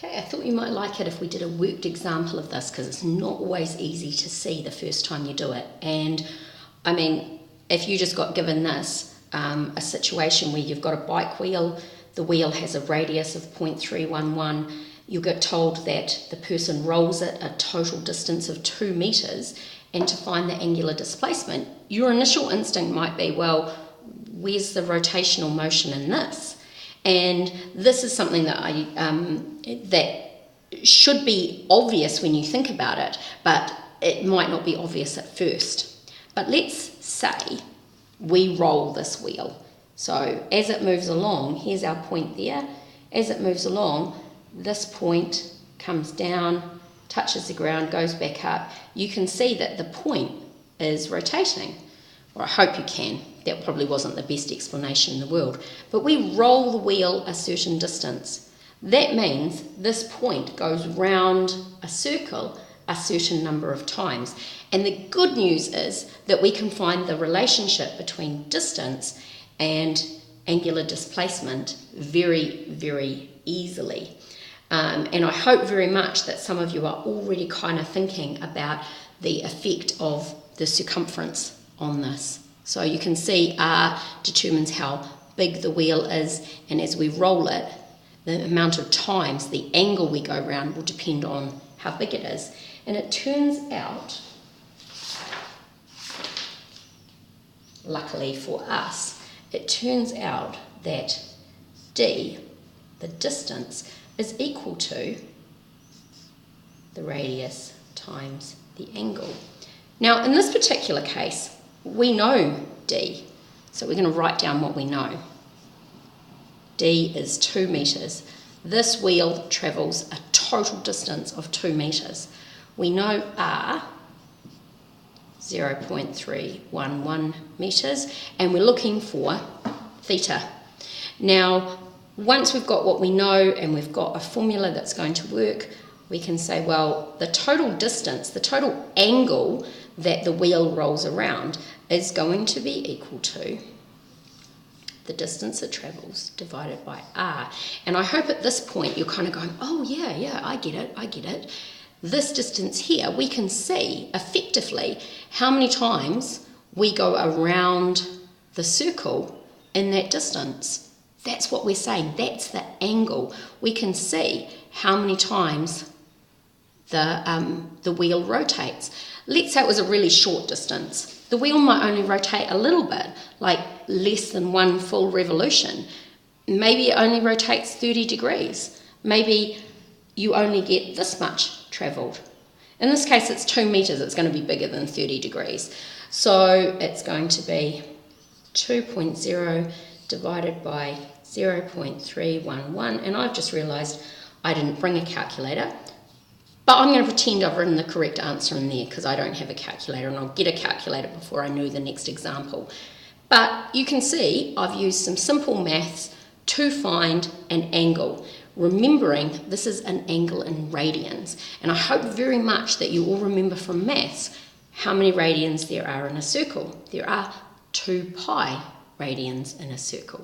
Okay, I thought you might like it if we did a worked example of this, because it's not always easy to see the first time you do it. And I mean, if you just got given this, a situation where you've got a bike wheel, the wheel has a radius of 0.311, you'll get told that the person rolls it a total distance of 2 meters, and to find the angular displacement, your initial instinct might be, well, where's the rotational motion in this? And this is something that that should be obvious when you think about it, but it might not be obvious at first. But let's say we roll this wheel. So as it moves along, here's our point there. As it moves along, this point comes down, touches the ground, goes back up. You can see that the point is rotating, or I hope you can. That probably wasn't the best explanation in the world. But we roll the wheel a certain distance. That means this point goes round a circle a certain number of times. And the good news is that we can find the relationship between distance and angular displacement very, very easily. And I hope very much that some of you are already kind of thinking about the effect of the circumference on this. So you can see R determines how big the wheel is, and as we roll it, the amount of times, the angle we go round will depend on how big it is. And it turns out, luckily for us, it turns out that D, the distance, is equal to the radius times the angle. Now, in this particular case, we know D, so we're going to write down what we know. D is 2 meters. This wheel travels a total distance of 2 meters. We know R, 0.311 meters, and we're looking for theta. Now, once we've got what we know and we've got a formula that's going to work, we can say, well, the total distance, the total angle that the wheel rolls around is going to be equal to the distance it travels divided by R. And I hope at this point you're kind of going, oh yeah, I get it. This distance here, we can see effectively how many times we go around the circle in that distance. That's what we're saying, that's the angle. We can see how many times the wheel rotates. Let's say it was a really short distance. The wheel might only rotate a little bit, like less than 1 full revolution. Maybe it only rotates 30 degrees. Maybe you only get this much travelled. In this case, it's 2 meters. It's going to be bigger than 30 degrees. So it's going to be 2.0 divided by 0.311. And I've just realised I didn't bring a calculator. But I'm going to pretend I've written the correct answer in there because I don't have a calculator, and I'll get a calculator before I know the next example. But you can see I've used some simple maths to find an angle, remembering this is an angle in radians. And I hope very much that you all remember from maths how many radians there are in a circle. There are 2 pi radians in a circle.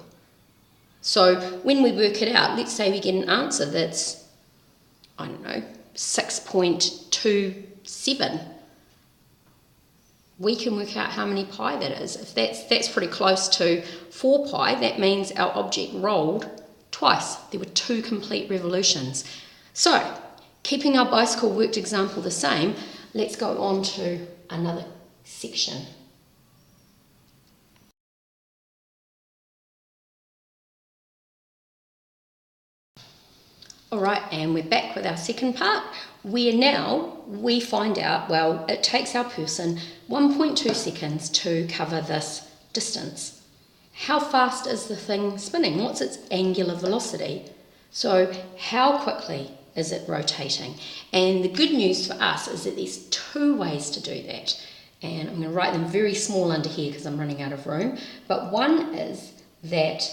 So when we work it out, let's say we get an answer that's, I don't know, 6.27. We can work out how many pi that is. If that's pretty close to 4 pi, that means our object rolled twice. There were 2 complete revolutions. So, keeping our bicycle worked example the same, let's go on to another section. Alright, and we're back with our second part, where now we find out, well, it takes our person 1.2 seconds to cover this distance. How fast is the thing spinning? What's its angular velocity? So how quickly is it rotating? And the good news for us is that there's 2 ways to do that. And I'm going to write them very small under here because I'm running out of room. But one is that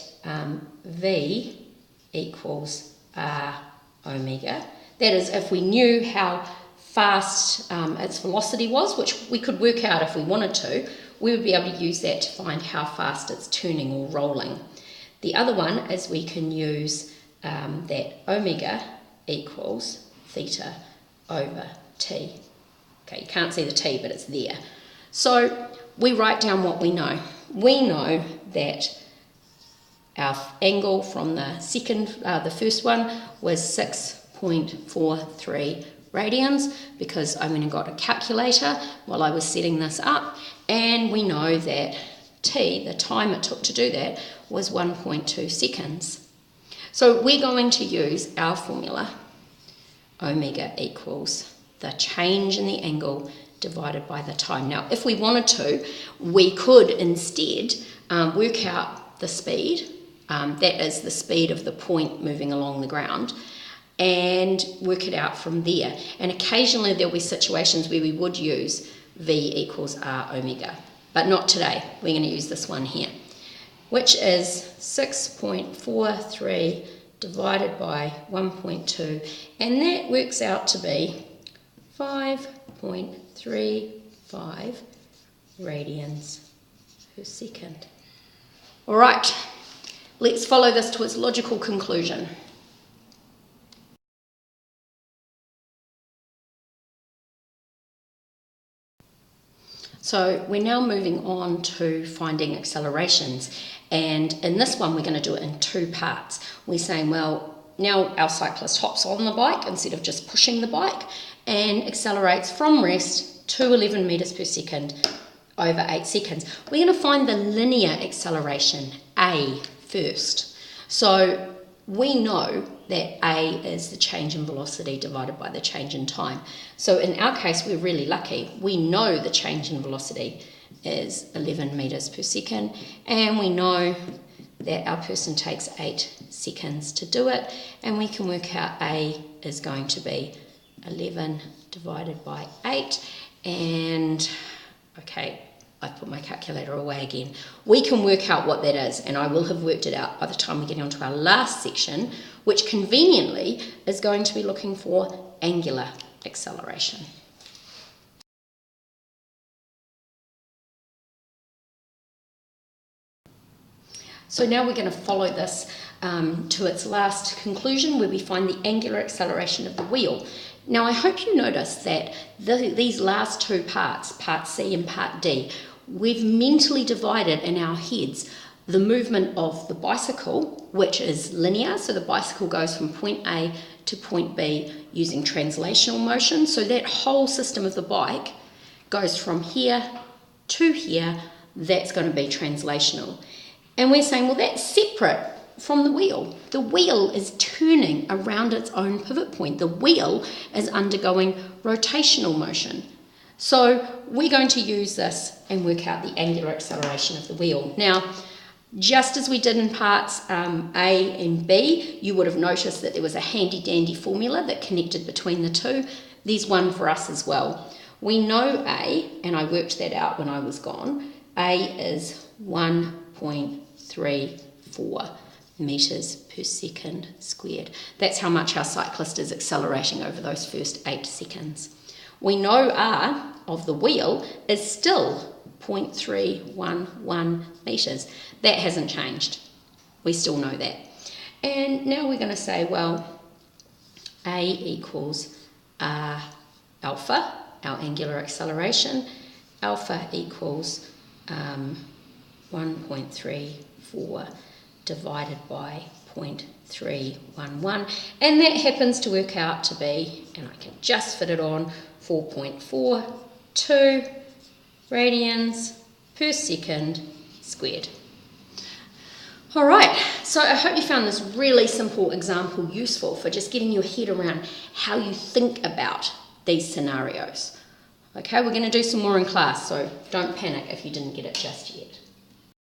V equals R omega. That is, if we knew how fast its velocity was, which we could work out if we wanted to, we would be able to use that to find how fast it's turning or rolling. The other one is we can use that omega equals theta over t. Okay, you can't see the t, but it's there. So we write down what we know. We know that our angle from the first one was 6.43 radians, because I went and got a calculator while I was setting this up, and we know that t, the time it took to do that, was 1.2 seconds. So we're going to use our formula, omega equals the change in the angle divided by the time. Now, if we wanted to, we could instead work out the speed, that is the speed of the point moving along the ground, and work it out from there. And occasionally there'll be situations where we would use V equals R omega, but not today. We're going to use this one here, which is 6.43 divided by 1.2, and that works out to be 5.35 radians per second. All right, let's follow this to its logical conclusion. So we're now moving on to finding accelerations, and in this one we're going to do it in two parts. We're saying, well, now our cyclist hops on the bike instead of just pushing the bike and accelerates from rest to 11 meters per second over 8 seconds. We're going to find the linear acceleration, A, first. So we know that A is the change in velocity divided by the change in time. So in our case, we're really lucky. We know the change in velocity is 11 meters per second, and we know that our person takes 8 seconds to do it, and we can work out A is going to be 11 divided by 8, and okay, I've put my calculator away again. We can work out what that is, and I will have worked it out by the time we get onto our last section, which conveniently is going to be looking for angular acceleration. So now we're going to follow this to its last conclusion, where we find the angular acceleration of the wheel. Now I hope you notice that these last two parts, part C and part D, we've mentally divided in our heads the movement of the bicycle, which is linear, so the bicycle goes from point A to point B using translational motion. So that whole system of the bike goes from here to here, that's going to be translational. And we're saying, well, that's separate from the wheel. The wheel is turning around its own pivot point. The wheel is undergoing rotational motion. So we're going to use this and work out the angular acceleration of the wheel. Now, just as we did in parts A and B, you would have noticed that there was a handy-dandy formula that connected between the two. There's one for us as well. We know A, and I worked that out when I was gone, A is 1.34 meters per second squared. That's how much our cyclist is accelerating over those first 8 seconds. We know R of the wheel is still 0.311 meters. That hasn't changed. We still know that. And now we're going to say, well, A equals alpha, our angular acceleration. Alpha equals 1.34 divided by 0.311, and that happens to work out to be, and I can just fit it on, 4.42 radians per second squared. All right, so I hope you found this really simple example useful for just getting your head around how you think about these scenarios. Okay, we're going to do some more in class, so don't panic if you didn't get it just yet.